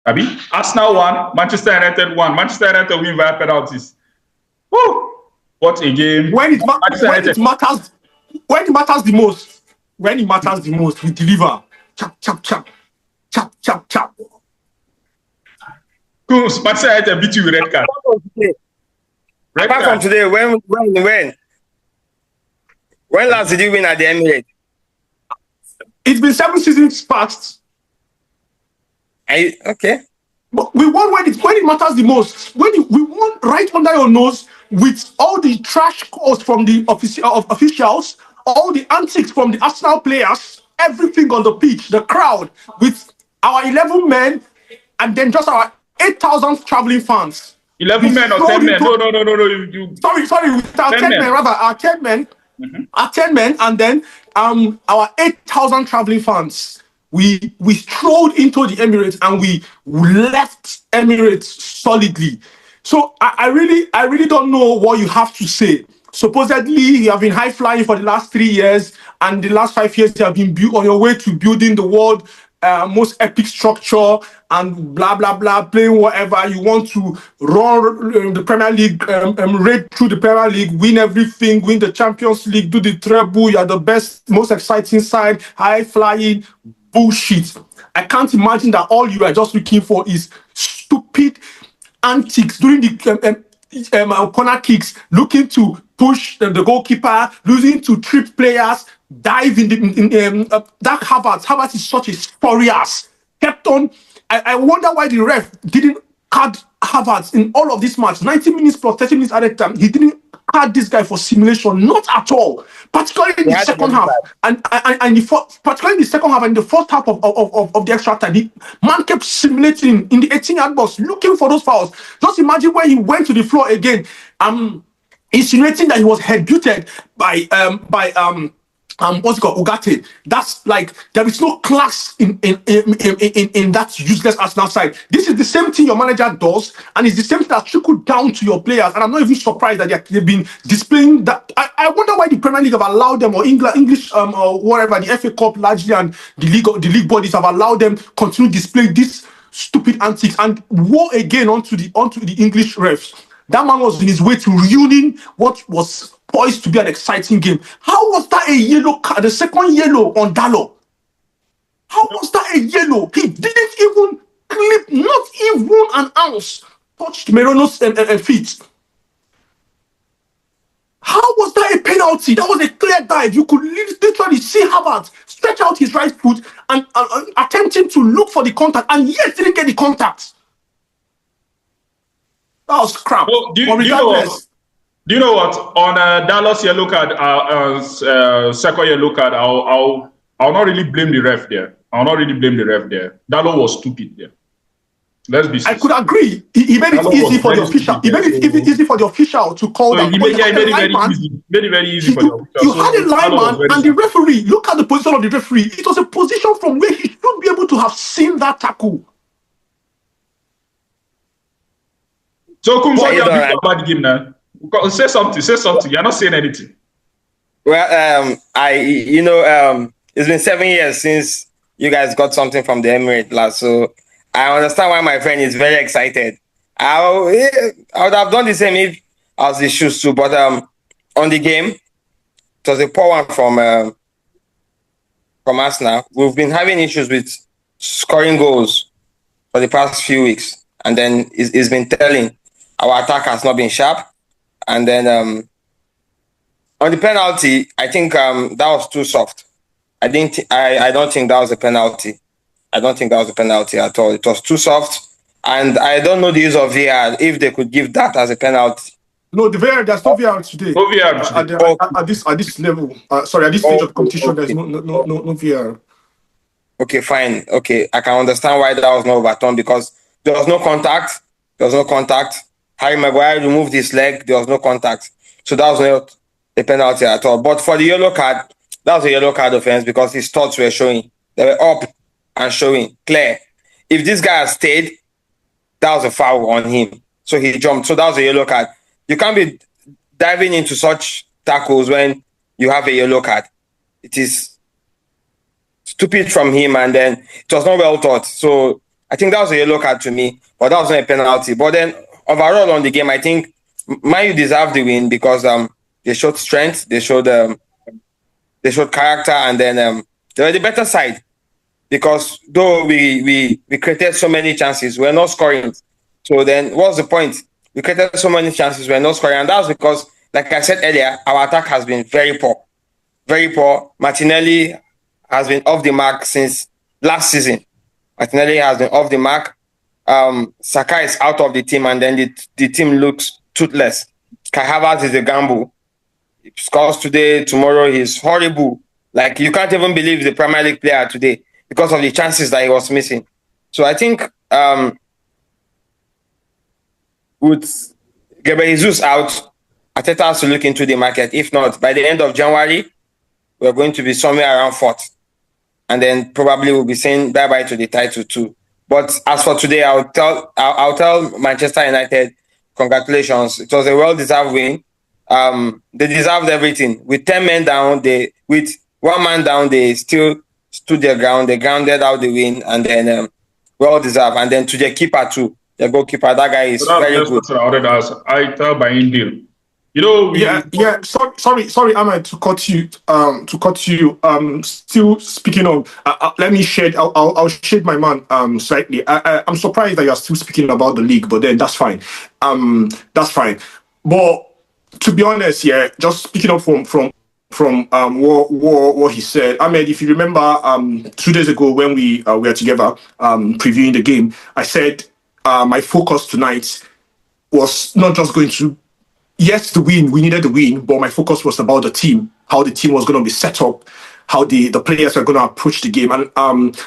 Abi, Arsenal 1, Manchester United 1. Manchester United win via penalties. Woo! What a game. When it matters the most, we deliver. Chap, chap, chap. Chap, chap, chap. Manchester United beat you with red card. Apart from today, when last did you win at the Emirates? It's been 7 seasons past. Okay. But we won when it matters the most. We won right under your nose with all the trash calls from the officials, all the antics from the Arsenal players, everything on the pitch, the crowd, with our 11 men, and then just our 8,000 traveling fans. 11 men or 10 men? No. Sorry, with our 10 men, rather, our 10 men. Mm-hmm. Our 10 men, and then our 8,000 traveling fans. We strolled into the Emirates and we left Emirates solidly. So I really don't know what you have to say. Supposedly you have been high flying for the last 3 years, and the last 5 years you have been on your way to building the world most epic structure and blah blah blah, playing whatever you want to, run the Premier League, raid through the Premier League, win everything, win the Champions League, do the treble. You are the best, most exciting side, high flying. Bullshit. I can't imagine that all you are just looking for is stupid antics during the corner kicks, looking to push the goalkeeper, losing to trip players, dive in that Havertz is such a spurious. Kept on. I wonder why the ref didn't card Havertz in all of this match. 90 minutes plus 30 minutes added time. He didn't card this guy for simulation, not at all. Particularly in the second half, particularly in the second half and the first half of the extra time, the man kept simulating in the 18-yard box, looking for those fouls. Just imagine when he went to the floor again, insinuating that he was head-butted by what's it called, Ugarte. That's like, there is no class in that useless Arsenal side. This is the same thing your manager does, and it's the same thing that trickled down to your players. And I'm not even surprised that they've been displaying that. I wonder why the Premier League have allowed them, or English or whatever, the FA Cup largely, and the league bodies have allowed them continue displaying this stupid antics and war again onto the English refs. That man was in his way to ruining what was poised to be an exciting game. How was that a yellow card? The second yellow on Dalot. How was that a yellow? He didn't even clip, not even an ounce, touched Merino's feet. How was that a penalty? That was a clear dive. You could literally see Havertz stretch out his right foot and attempting to look for the contact, and yet didn't get the contact. That was crap. Well, do you know what? On Dallas yellow card, second yellow card, I'll not really blame the ref there. Dalot was stupid there. Let's be serious. I could agree. He made it easy for the official. He made it easy for the official to call that. He made it very easy for the official. You had a lineman and the referee. Look at the position of the referee. It was a position from where he should be able to have seen that tackle. So, Kums, what do you think about the game now? Say something. You're not saying anything. Well, it's been 7 years since you guys got something from the Emirates last, so I understand why my friend is very excited. I would have done the same if I was the shoes too, but on the game, it was a poor one from Arsenal. We've been having issues with scoring goals for the past few weeks, and then it's been telling. Our attack has not been sharp. And then on the penalty, I think that was too soft. I don't think that was a penalty. I don't think that was a penalty at all. It was too soft. And I don't know the use of VAR, if they could give that as a penalty. No, the VAR, there's no VAR today. No VAR today. At this level. At this stage of competition, there's no VAR. Okay, fine. Okay, I can understand why that was not overturned, because there was no contact. Harry Maguire removed his leg. There was no contact. So that was not a penalty at all. But for the yellow card, that was a yellow card offense because his thoughts were showing. They were up and showing clear. If this guy had stayed, that was a foul on him. So he jumped. So that was a yellow card. You can't be diving into such tackles when you have a yellow card. It is stupid from him, and then it was not well thought. So I think that was a yellow card to me, but that was not a penalty. But then overall on the game, I think Man U deserved the win because they showed strength, they showed character, and then they were the better side. Because though we created so many chances, we're not scoring. So then what's the point? We created so many chances, we're not scoring. And that's because, like I said earlier, our attack has been very poor. Very poor. Martinelli has been off the mark since last season. Martinelli has been off the mark. Saka is out of the team, and then the team looks toothless. Kai Havertz is a gamble. He scores today, tomorrow he's horrible. Like, you can't even believe he's a Premier League player today because of the chances that he was missing. So I think with Gabriel Jesus out, Arteta has to look into the market. If not, by the end of January, we're going to be somewhere around 4th. And then probably we'll be saying bye-bye to the title too. But as for today, I'll tell Manchester United, congratulations. It was a well-deserved win. They deserved everything. With 10 men down, with 1 man down, they still stood their ground. They grounded out the win, and then well-deserved. And then to the keeper too, the goalkeeper, that guy is very good. I tell by India. You know, Sorry, Ahmed, to cut you. Still speaking of, let me shade. I'll shade my man slightly. I'm surprised that you're still speaking about the league, but then that's fine. That's fine. But to be honest, just speaking up from what he said. Ahmed, if you remember, 2 days ago when we were together previewing the game, I said my focus tonight was not just going to. Yes, the win, we needed the win, but my focus was about the team, how the team was going to be set up, how the players are going to approach the game. And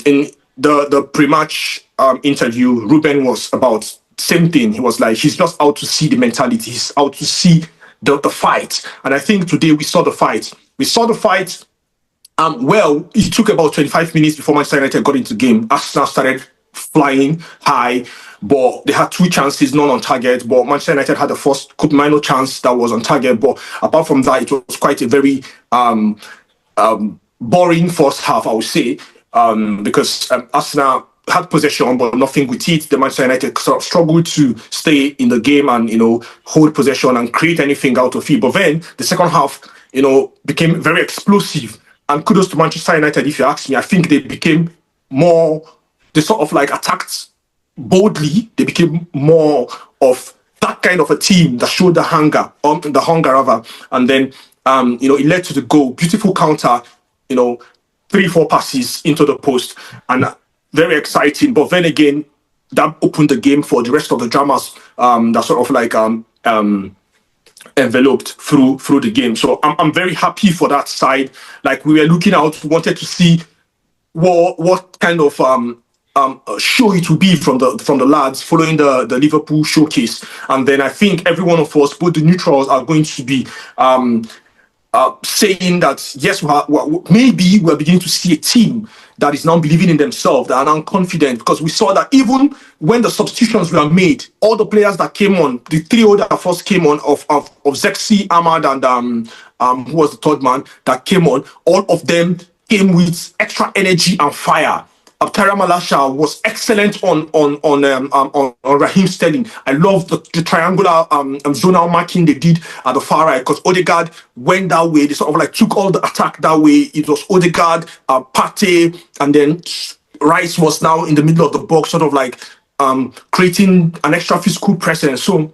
in the pre-match interview, Ruben was about same thing. He was like, he's just out to see the mentality. He's out to see the fight. And I think today we saw the fight. Well, it took about 25 minutes before Manchester United got into the game. Arsenal started flying high, but they had 2 chances, none on target. But Manchester United had the first minor chance that was on target. But apart from that, it was quite a very boring first half, I would say, because Arsenal had possession, but nothing with it. The Manchester United sort of struggled to stay in the game and, hold possession and create anything out of it. But then the second half, became very explosive. And kudos to Manchester United, if you ask me. I think they became more. They sort of like attacked boldly. They became more of that kind of a team that showed the hunger rather. And then, it led to the goal. Beautiful counter, 3-4 passes into the post, and very exciting. But then again, that opened the game for the rest of the dramas that sort of like enveloped through the game. So I'm very happy for that side. Like, we were looking out, we wanted to see what kind of show it will be from the lads following the Liverpool showcase. And then I think every one of us, both the neutrals, are going to be saying that yes, maybe we're beginning to see a team that is now believing in themselves, that are now confident, because we saw that even when the substitutions were made, all the players that came on, the trio that first came on of Zexi, Ahmad, and who was the third man that came on, all of them came with extra energy and fire. Tyra Malasha was excellent on Raheem Sterling. I love the triangular zonal marking they did at the far right, because Odegaard went that way. They sort of like took all the attack that way. It was Odegaard, Partey, and then Rice was now in the middle of the box, sort of like creating an extra physical presence. So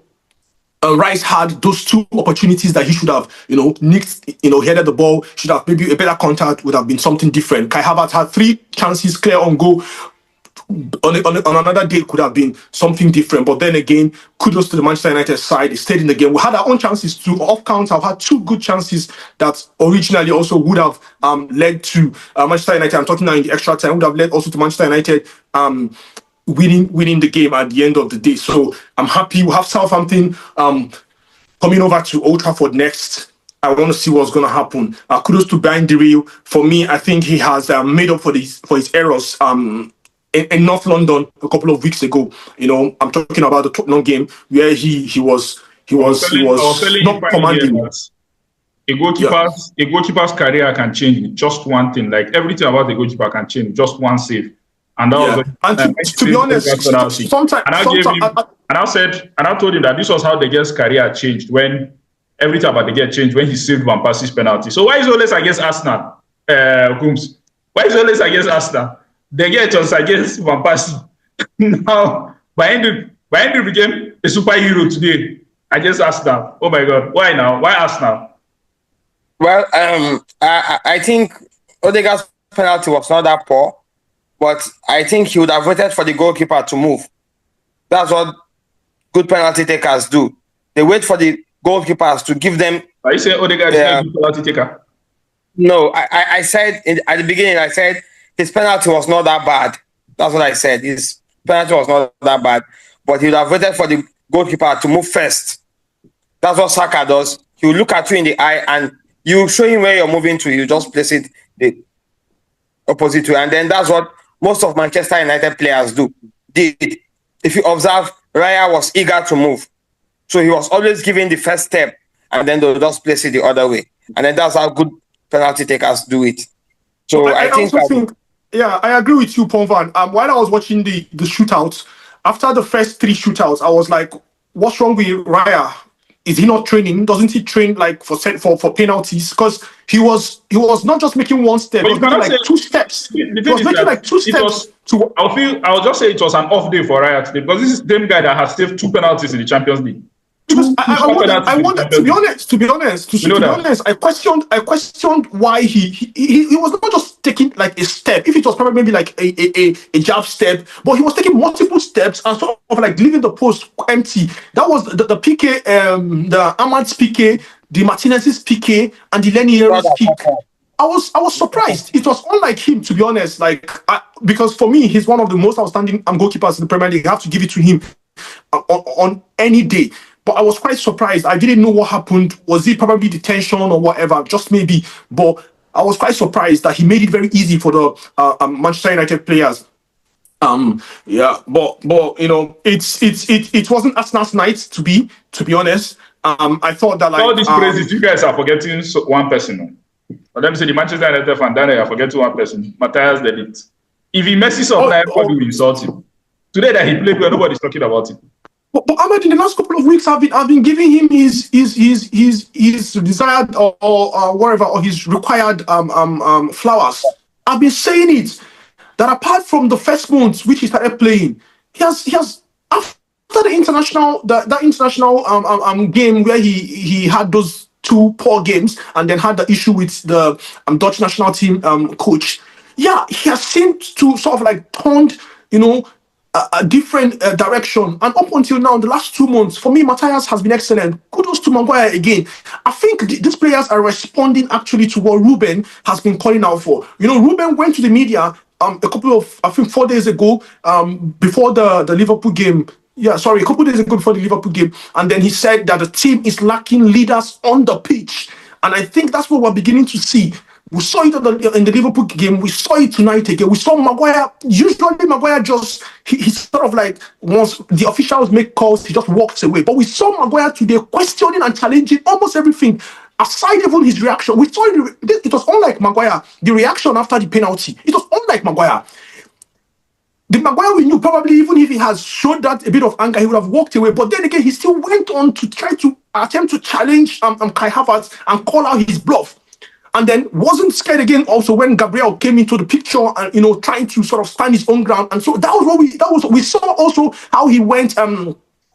Rice had those 2 opportunities that he should have, nicked, headed the ball, should have maybe a better contact, would have been something different. Kai Havertz had 3 chances clear on goal. On another day, could have been something different. But then again, kudos to the Manchester United side. They stayed in the game. We had our own chances too. Off counter, I've had 2 good chances that originally also would have led to Manchester United. I'm talking now in the extra time, would have led also to Manchester United winning the game at the end of the day. So I'm happy. We have Southampton coming over to Old Trafford next. I want to see what's going to happen. Kudos to Brian Dereal. For me, I think he has made up for his errors in North London a couple of weeks ago. I'm talking about the Tottenham game where he was not commanding. A goalkeeper's career can change with just one thing. Like, everything about the goalkeeper can change with just one save. And that was Yeah, when, and when he to be saved honest, Odegaard's penalty. sometimes, And I gave sometimes, him, and I told him that this was how the guy's career changed when everything about the guy changed when he saved Van Persie's penalty. So why is he always against Arsenal, Coombs? Why is he always against Arsenal? The guy was against Van Persie. Now, Henry became a superhero today against Arsenal. Oh my God, why now? Why Arsenal? Well, I think Odegaard's penalty was not that poor, but I think he would have waited for the goalkeeper to move. That's what good penalty takers do. They wait for the goalkeepers to give them. Are you saying Odegaard is not a good penalty taker? No, I said at the beginning, I said his penalty was not that bad. That's what I said. His penalty was not that bad, but he would have waited for the goalkeeper to move first. That's what Saka does. He will look at you in the eye and you show him where you're moving to. You just place it the opposite way. And then that's what most of Manchester United players did. If you observe, Raya was eager to move. So he was always giving the first step and then they'll just place it the other way. And then that's how good penalty takers do it. So I think yeah, I agree with you, Ponvan. While I was watching the shootouts, after the first 3 shootouts, I was like, what's wrong with Raya? Is he not training? Doesn't he train like for penalties? Because he was not just making one step, But he was making like 2 steps. He was making like 2 steps. I'll just say it was an off day for Raya today because this is the same guy that has saved 2 penalties in the Champions League. Because I wonder, to be honest, I questioned why he was not just taking like a step. If it was probably maybe like a jab step, but he was taking multiple steps and sort of like leaving the post empty. That was the PK, the Ahmad's PK, the Martinez's PK, and the Lenier's kick. I was surprised. It was unlike him, to be honest. Like because for me, he's one of the most outstanding goalkeepers in the Premier League. I have to give it to him on any day. But I was quite surprised. I didn't know what happened. Was it probably the tension or whatever? Just maybe. But I was quite surprised that he made it very easy for the Manchester United players. Yeah, but you know, it wasn't Arsenal's night to be honest. I thought that like all these praises, you guys are forgetting one person. Let me say the Manchester United fan, Daniel, are forgetting one person. Matthias De Ligt. If he messes up, everybody will insult him. Today that he played well, nobody's talking about it. But Ahmed, in the last couple of weeks, I've been giving him his desired or whatever, or his required flowers. I've been saying it that apart from the first month which he started playing, he has after the international game where he had those 2 poor games and then had the issue with the Dutch national team coach. Yeah, he has seemed to sort of like turned, you know, a different direction. And up until now, the last 2 months, for me, Matthias has been excellent. Kudos to Maguire again. I think these players are responding actually to what Ruben has been calling out for. You know, Ruben went to the media a couple of, I think 4 days ago, before the Liverpool game. Yeah, sorry, a couple of days ago before the Liverpool game. And then he said that the team is lacking leaders on the pitch. And I think that's what we're beginning to see. We saw it in the Liverpool game. We saw it tonight again. We saw Maguire. Usually, Maguire just he's sort of like once the officials make calls, he just walks away. But we saw Maguire today questioning and challenging almost everything. Aside even his reaction, we saw it was unlike Maguire. The reaction after the penalty, it was unlike Maguire. The Maguire we knew probably even if he has showed that a bit of anger, he would have walked away. But then again, he still went on to try to attempt to challenge Kai Havertz and call out his bluff. And then wasn't scared again also when Gabriel came into the picture and, you know, trying to sort of stand his own ground. And so that was we saw also how he went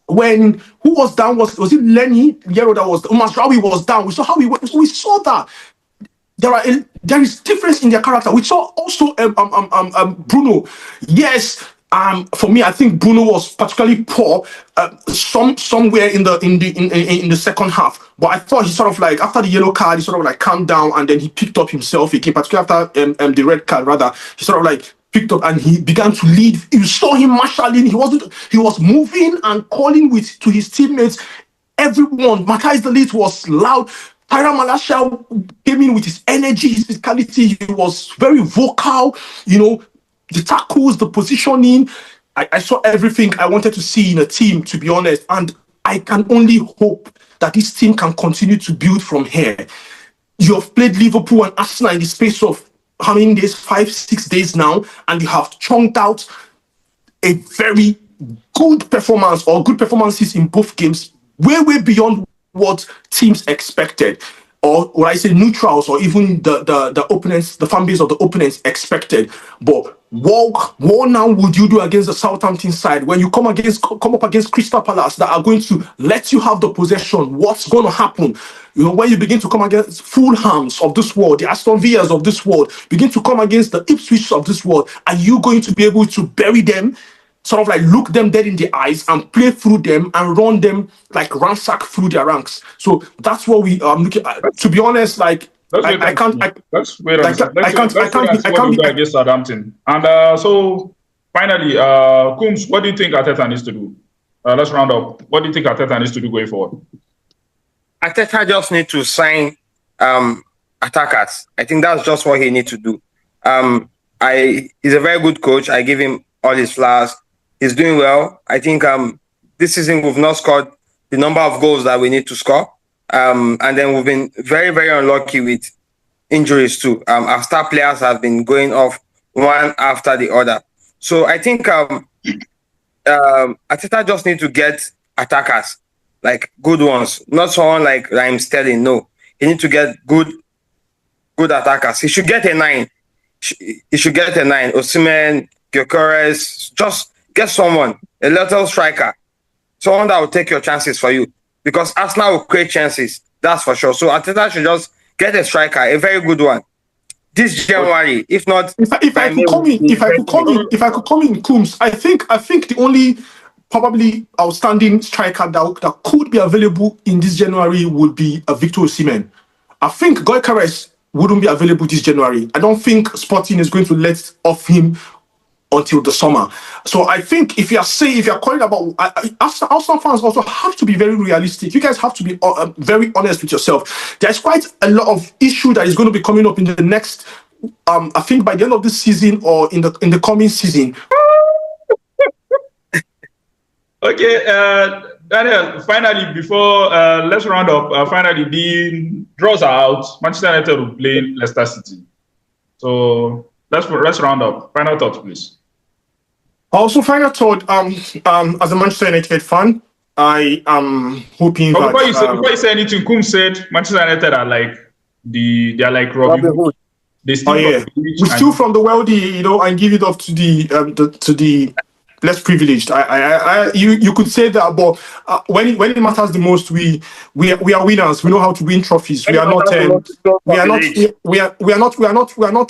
when who was down was it Lenny Yero that was Masraoui was down. We saw how he went. So we saw that there is difference in their character. We saw also Bruno. Yes. For me, I think Bruno was particularly poor somewhere in the second half. But I thought he sort of like after the yellow card, he sort of like calmed down and then he picked up himself. He came particularly after the red card. Rather, he sort of like picked up and he began to lead. You saw him marshalling. He was moving and calling to his teammates. Everyone, Matthias De Ligt was loud. Tyra Malasha came in with his energy, his physicality. He was very vocal. You know. The tackles, the positioning, I saw everything I wanted to see in a team, to be honest. And I can only hope that this team can continue to build from here. You have played Liverpool and Arsenal in the space of how many days, 5-6 days now, and you have chunked out a very good performance or good performances in both games, way beyond what teams expected, or I say neutrals, or even the opponents, the fan base of the opponents expected. But what now would you do against the Southampton side when you come up against Crystal Palace that are going to let you have the possession? What's going to happen? When you begin to come against Fulhams of this world, the Aston Villas of this world, begin to come against the Ipswich of this world, are you going to be able to bury them, sort of like look them dead in the eyes and play through them and run them, like ransack through their ranks? So that's what we looking at. To be honest, like I can't. Let's wait and see. I can't. Let's wait and see what they do against Southampton. And so finally, Coombs, what do you think Arteta needs to do? Let's round up. What do you think Arteta needs to do going forward? Arteta just need to sign attackers. I think that's just what he needs to do. He's a very good coach. I give him all his flowers. He's doing well. I think this season we've not scored the number of goals that we need to score. And then we've been very, very unlucky with injuries too. Our star players have been going off one after the other. So I think Arteta just need to get attackers, like good ones, not someone like Raheem Sterling. No, he need to get good attackers. He should get a 9. He should get a 9. Osimhen, Gyökeres, just get someone, a little striker, someone that will take your chances for you. Because Arsenal will create chances, that's for sure. So Arteta should just get a striker, a very good one, this January. If not, if I could come in, Coombs, I think the only probably outstanding striker that could be available in this January would be Victor Osimhen. I think Gyökeres wouldn't be available this January. I don't think Sporting is going to let off him until the summer. So I think if you're calling about Arsenal fans also have to be very realistic. You guys have to be very honest with yourself. There's quite a lot of issue that is going to be coming up in the next I think by the end of this season or in the coming season. Okay, Daniel, finally, before let's round up, finally, the draws are out. Manchester United will play Leicester City. So let's round up. Final thoughts, please. Also, final thought, as a Manchester United fan, I am hoping but before you say anything, Kum said Manchester United are like they're like Robin Hood. They steal we steal from the wealthy, and give it off to the less privileged. You could say that, but when it matters the most, we are winners. We know how to win trophies. We are not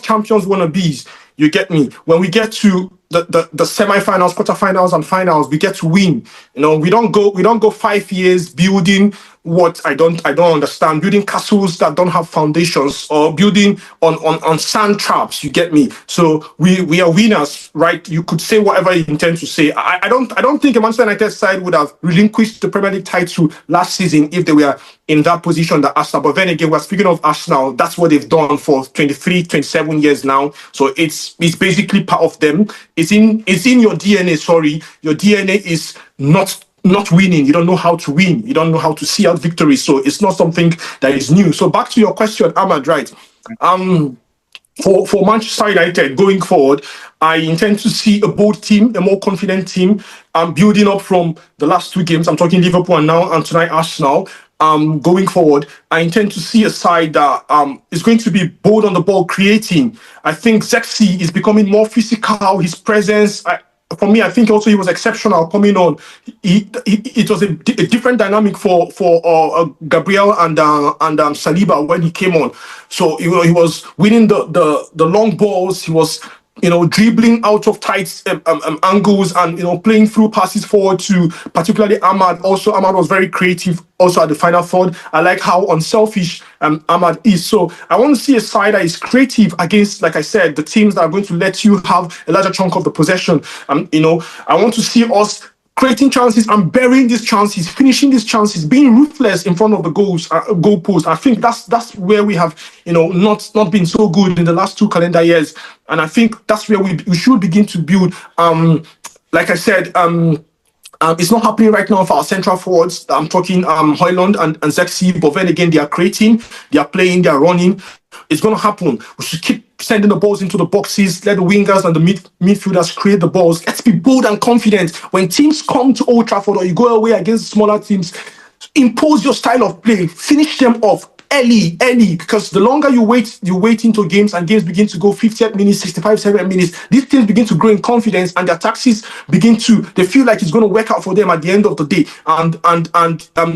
champions wannabes. You get me? When we get to the semi-finals, quarterfinals, and finals, we get to win. We don't go 5 years building what I don't understand, building castles that don't have foundations, or building on sand traps. You get me? So we are winners, right? You could say whatever you intend to say. I don't think a Manchester United side would have relinquished the Premier League title last season if they were in that position that Arsenal. But then again, we're speaking of Arsenal. That's what they've done for 23, 27 years now. So it's basically part of them. It's in your DNA. Sorry, your DNA is not winning. You don't know how to win. You don't know how to see out victory. So it's not something that is new. So back to your question, Ahmad, right? For Manchester United going forward, I intend to see a bold team, a more confident team, building up from the last 2 games. I'm talking Liverpool now and tonight Arsenal. Going forward, I intend to see a side that is going to be bold on the ball, creating. I think Zexi is becoming more physical. His presence, for me, I think also he was exceptional coming on. It was a different dynamic for Gabriel and Saliba when he came on. So he was winning the long balls. He was dribbling out of tight angles and playing through passes forward to particularly Ahmad. Also, Ahmad was very creative. Also at the final third, I like how unselfish Ahmad is. So I want to see a side that is creative against, like I said, the teams that are going to let you have a larger chunk of the possession. I want to see us creating chances and burying these chances, finishing these chances, being ruthless in front of the goalpost. I think that's where we have, not been so good in the last 2 calendar years. And I think that's where we should begin to build. Like I said, it's not happening right now for our central forwards. I'm talking Højlund and Zexi, but then again, they are creating, they are playing, they are running. It's going to happen. We should keep sending the balls into the boxes, let the wingers and the midfielders create the balls. Let's be bold and confident. When teams come to Old Trafford or you go away against smaller teams, impose your style of play, finish them off early, because the longer you wait into games and games begin to go 58 minutes, 65, 70 minutes, these teams begin to grow in confidence and their tactics they feel like it's going to work out for them at the end of the day. And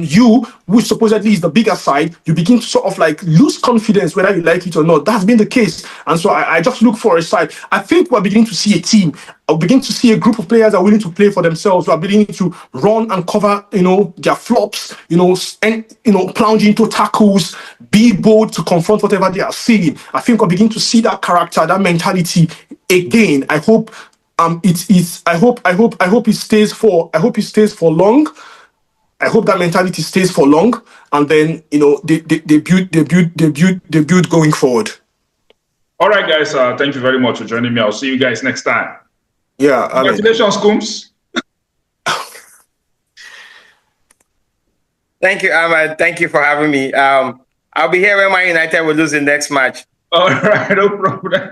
you, which supposedly is the bigger side, you begin to sort of like lose confidence whether you like it or not. That's been the case. And so I just look for a side. I think we're beginning to see a team. I'll begin to see a group of players that are willing to play for themselves, who are beginning to run and cover, their flops, and plunge into tackles, be bold to confront whatever they are seeing. I think we're beginning to see that character, that mentality again. I hope I hope it stays for long. I hope that mentality stays for long, and then they build going forward. All right, guys. Thank you very much for joining me. I'll see you guys next time. Yeah. Congratulations, Coombs. Thank you, Ahmad. Thank you for having me. I'll be here when Man United will lose the next match. All right, no problem.